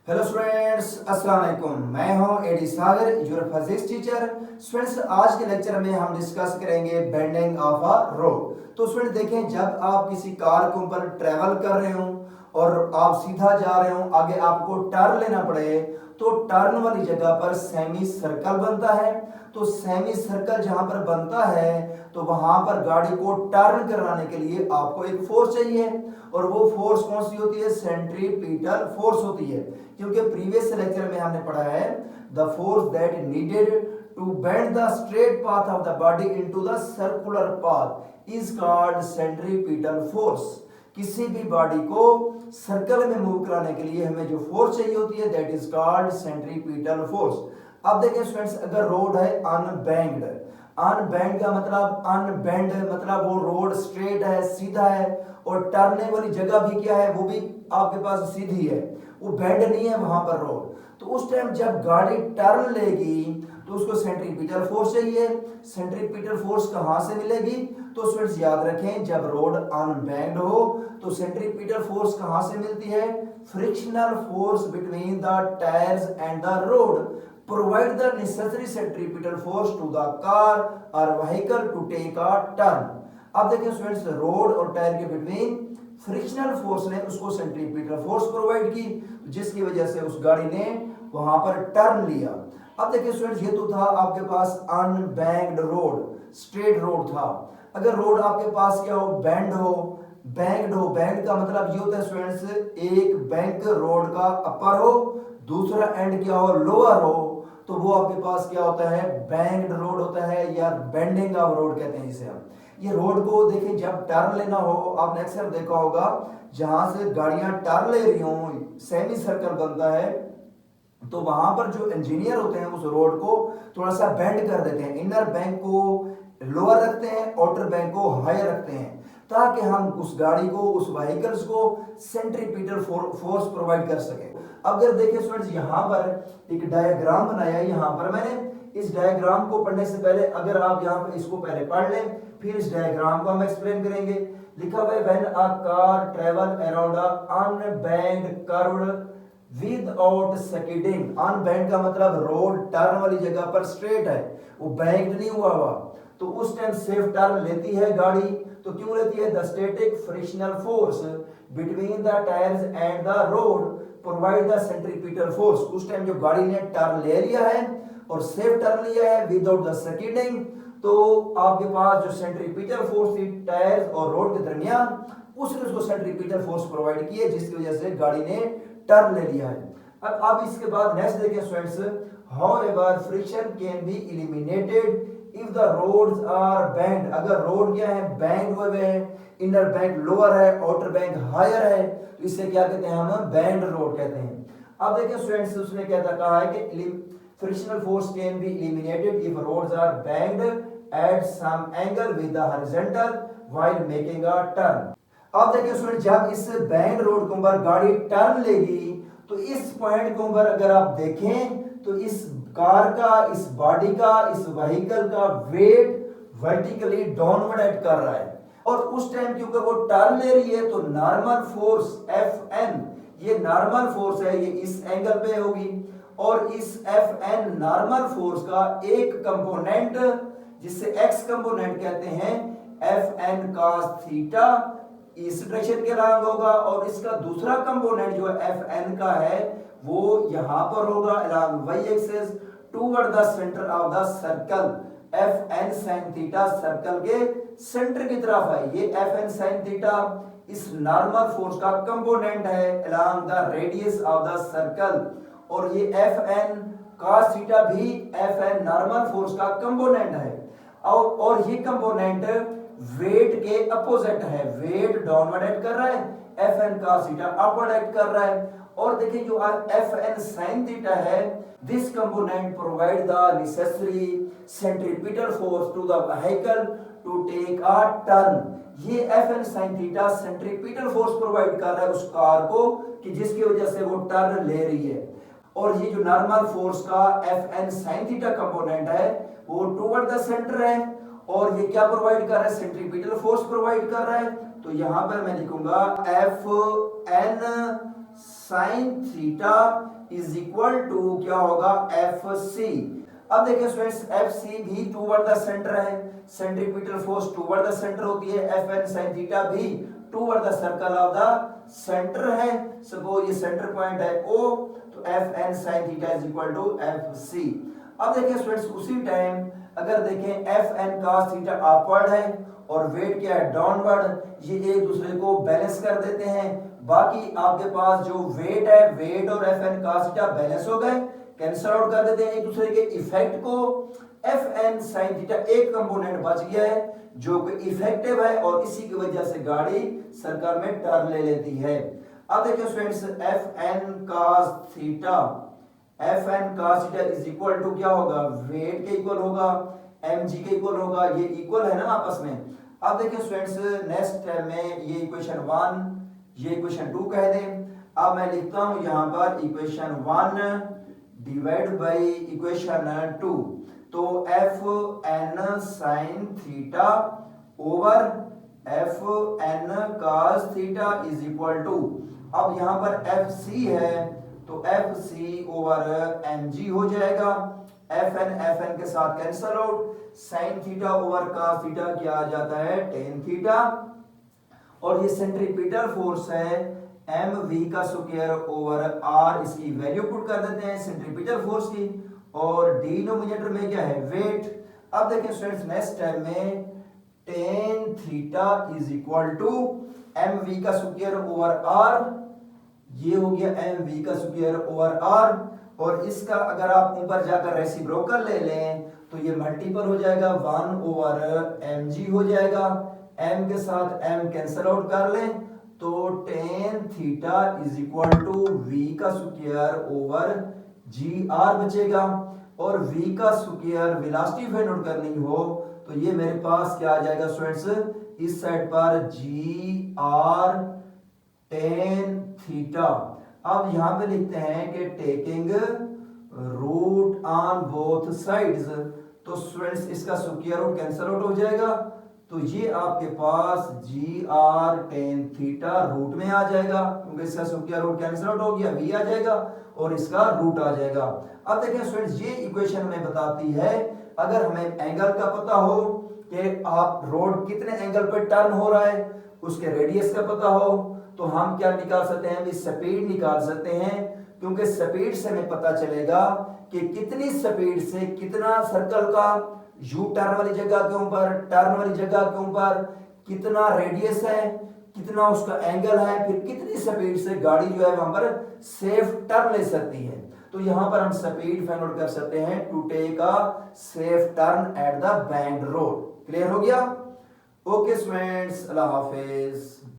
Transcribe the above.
Hello students, अस्सलाम वालेकुम। मैं हूं एडी Sagar, your physics teacher. Students, आज के लेक्चर में हम डिस्कस करेंगे बेंडिंग ऑफ अ रोड। तो स्टूडेंट देखें, जब आप किसी कार के ऊपर ट्रेवल कर रहे हो और आप सीधा जा रहे हो, आगे आपको टर्न लेना पड़े, तो टर्न वाली जगह पर सेमी सर्कल बनता है। तो सेमी सर्कल जहां पर बनता है तो वहां पर गाड़ी को टर्न कराने के लिए आपको एक फोर्स चाहिए, और वो फोर्स कौन सी होती है? सेंट्रीपिटल फोर्स होती है। क्योंकि प्रीवियस लेक्चर में हमने पढ़ा है the force that needed to bend the straight path of the body into the circular path is called centripetal force. किसी भी बॉडी को सर्कल में मूव कराने के लिए हमें जो फोर्स चाहिए होती है that is called centripetal force. अब देखें स्टूडेंट्स, अगर रोड है अनबेंड, अनबेंड का मतलब अनबेंड मतलब वो रोड स्ट्रेट है, सीधा है, और टर्ने वाली जगह भी क्या है? वो भी आपके पास सीधी है, वो बेंड नहीं है वहां पर रोड। तो उस टाइम जब गाड़ी टर्न लेगी तो उसको सेंट्रीपिटल फोर्स चाहिए। सेंट्रीपिटल फोर्स कहां से मिलेगी? तो स्टूडेंट्स याद रखें, जब रोड अनबेंड हो तो सेंट्रीपिटल फोर्स कहां से मिलती है? Frictional force between the tyres and the road provide the necessary centripetal force to the car or vehicle to take a turn। अब देखिए स्टूडेंट्स, रोड और टायर के बिटवीन फ्रिक्शनल फोर्स ने उसको सेंट्रीपिटल फोर्स प्रोवाइड की, जिसकी वजह से उस गाड़ी ने वहां पर टर्न लिया। अब देखिए स्टूडेंट्स, ये तो था आपके पास अनबैंक्ड रोड, स्ट्रेट रोड था। अगर रोड आपके पास क्या हो? बैंड हो, बैंक्ड हो। बैंक्ड का मतलब ये होता है स्टूडेंट्स, एक बैंक रोड का अपर हो, दूसरा एंड क्या हो? लोअर हो, तो वो आपके पास क्या होता है? बैंक्ड रोड होता है, या बेंडिंग ऑफ रोड कहते हैं जिसे हम। ये रोड को देखें, जब टर्न लेना हो, आपने अक्सर देखा होगा जहां से गाड़ियां टर्न ले रही हो, सेमी सर्कल बनता है, तो वहां पर जो इंजीनियर होते हैं उस रोड को थोड़ा सा बेंड कर देते हैं। इनर बैंक को लोअर रखते हैं, आउटर बैंक को हायर रखते हैं, ताकि हम उस गाड़ी को, उस व्हीकल्स को सेंट्रीपिटल फोर्स प्रोवाइड कर सके। अगर देखें स्टूडेंट्स, यहाँ पर एक डायग्राम बनाया है। यहाँ पर मैंने इस डायग्राम को पढ़ने से पहले अगर आप यहाँ पर इसको पहले पढ़ लें, फिर इस डायग्राम को हम एक्सप्लेन करेंगे। लिखा हुआ है when a car travel around a unbanked curved without skidding. Unbanked का मतलब रोड टर्न वाली जगह पर स्ट्रेट है, वो बैंक्ड नहीं हुआ हुआ, तो उस टाइम सेफ टर्न लेती है गाड़ी। तो क्यों लेती है? The static frictional force between the tyres and the road provide the centripetal force. उस टाइम जो गाड़ी ने टर्न ले लिया है और सेफ टर्न लिया है विदाउट द स्किडिंग, तो आपके पास जो सेंट्रीपिटल फोर्स थी टायर्स और रोड के दरमियान, उसने उसको सेंट्रीपिटल फोर्स प्रोवाइड की है, जिसकी वजह से गाड़ी ने टर्न ले लिया है। अब इसके बाद नेक्स्ट देखें students, however friction can be eliminated if the roads are banked. अगर रोड क्या है? बैंड हुए हैं, इनर बैंक लोअर है, आउटर बैंक हायर है, तो इसे क्या कहते हैं? हम बैंड रोड कहते हैं। अब देखिए स्टूडेंट्स, उसने क्या कहा है कि frictional force can be eliminated if roads are banked at some angle with the horizontal while making a turn. अब देखिए स्टूडेंट, जब इस बैंड रोड के ऊपर गाड़ी टर्न लेगी तो इस पॉइंट के ऊपर अगर आप देखें तो इस कार का, इस बॉडी का, इस व्हीकल का वेट वर्टिकली डाउनवर्ड एक्ट कर रहा है, और उस टाइम क्योंकि वो टर्न ले रही है तो नॉर्मल फोर्स Fn, ये नॉर्मल फोर्स है, ये इस एंगल पे होगी, और इस Fn नॉर्मल फोर्स का एक कंपोनेंट जिसे x कंपोनेंट कहते हैं, Fn cos थीटा इस डायरेक्शन के रंग होगा, और इसका दूसरा कंपोनेंट जो Fn का है वो यहां पर होगा along y axis toward the center of the circle। Fn sin theta circle के सेंटर की तरफ है। ये Fn sin थीटा इस नॉर्मल फोर्स का कंपोनेंट है along the radius of the circle, और ये Fn cos थीटा भी Fn नॉर्मल फोर्स का कंपोनेंट है, और ये कंपोनेंट वेट के अपोजिट है। वेट डाउनवर्ड एक्ट कर रहा है, Fn cos theta upward act कर रहा है। और देखिए जो Fn sin थीटा है, this component provide the necessary centripetal force to the vehicle to take a turn. ये Fn sin theta centripetal force provide कर रहा है उस कार को, कि जिसकी वजह से वो टर्न ले रही है। और ये जो नॉर्मल फोर्स का Fn sin थीटा कंपोनेंट है वो टुवर्ड द सेंटर है, और ये क्या प्रोवाइड कर रहा है? सेंट्रीपिटल फोर्स प्रोवाइड कर रहा है। तो यहां पर मैं लिखूंगा Fn sine theta is equal to क्या होगा एफ सी। अब देखिए स्टूडेंट्स एफ सी भी टूवर्ड द सेंटर है, centripetal force toward the center होती है, एफ एन साइन थीटा भी toward the circle of the center है। सपोज ये सेंटर पॉइंट है ओ, तो F N sine theta is equal to F C. अब देखिए स्टूडेंट्स उसी टाइम अगर देखें F N cos theta upward है और वेट क्या है डाउनवर्ड, ये एक दूसरे को बैलेंस कर देते हैं। बाकी आपके पास जो वेट है, वेट और F N cos theta balance हो गए, कैंसिल आउट कर देते हैं एक दूसरे के इफेक्ट को। एफ एन साइन थीटा एक कंपोनेंट बच गया है जो कि इफेक्टिव है और इसी की वजह से गाड़ी सर्कल में टर्न ले लेती है। अब देखिए students F N cos theta, F N cos theta is equal to क्या होगा, वेट के इक्वल होगा, mg के इक्वल होगा, ये इक्वल है ना आपस में। अब देखिए स्टूडेंट्स नेक्स्ट स्टेप में ये इक्वेशन 1 ये इक्वेशन 2 कह दें। अब मैं लिखता हूं यहां पर इक्वेशन 1 डिवाइड बाय इक्वेशन 2, तो F N sine theta over F N cos theta is equal to, अब यहां पर एफ सी है तो F C over M G हो जाएगा, एफ एन के साथ cancel out, sine theta over cos theta क्या आ जाता है टेन थीटा, और ये सेंट्रीपिटल फोर्स है एम वी का स्क्वायर ओवर आर, इसकी वैल्यू पुट कर देते हैं सेंट्रीपिटल फोर्स की, और डिनोमिनेटर में क्या है वेट। अब देखिए स्टूडेंट्स नेक्स्ट टाइम में tan theta is equal to M V का स्क्वायर ओवर आर, ये हो गया एम वी का स्क्वायर ओवर आर, और इसका अगर आप ऊपर जाकर रेसिप्रोकल ले लें तो ये मल्टीपल हो जाएगा 1 ओवर एम जी हो जाएगा, m के साथ m कैंसल आउट कर लें तो tan theta is equal to v का स्क्वायर ओवर जी आर बचेगा, और v का स्क्वायर वेलोसिटी फाइंड आउट करनी हो तो ये मेरे पास क्या आ जाएगा स्टूडेंट्स, इस साइड पर जी आर टेन थीटा। अब यहां पे लिखते हैं कि taking root on both sides, तो स्टूडेंट्स इसका स्क्वायर रूट कैंसिल आउट हो जाएगा, तो ये आपके पास G R tan theta root में आ जाएगा, क्योंकि इसका स्क्वायर रूट कैंसिल आउट हो गया, वी आ जाएगा और इसका रूट आ जाएगा। अब देखिए स्टूडेंट्स ये इक्वेशन हमें बताती है अगर हमें एंगल का पता हो कि आप रोड कितने एंगल पर टर्न हो रहा है, उसके रेडियस का पता हो, तो हम क्या निकाल सकते हैं, स्पीड निकाल सकते हैं, क्योंकि स्पीड से हमें पता चलेगा कि कितनी स्पीड से कितना सर्कल का यू टर्न वाली जगह के ऊपर, टर्न वाली जगह के ऊपर कितना रेडियस है, कितना उसका एंगल है, फिर कितनी स्पीड से गाड़ी जो है वहां पर सेफ टर्न ले सकती है। तो यहां पर हम स्पीड फाइंड आउट कर सकते हैं to take a safe turn at the banked road. Clear हो गया? ओके स्टूडेंट्स, अल्लाह हाफिज।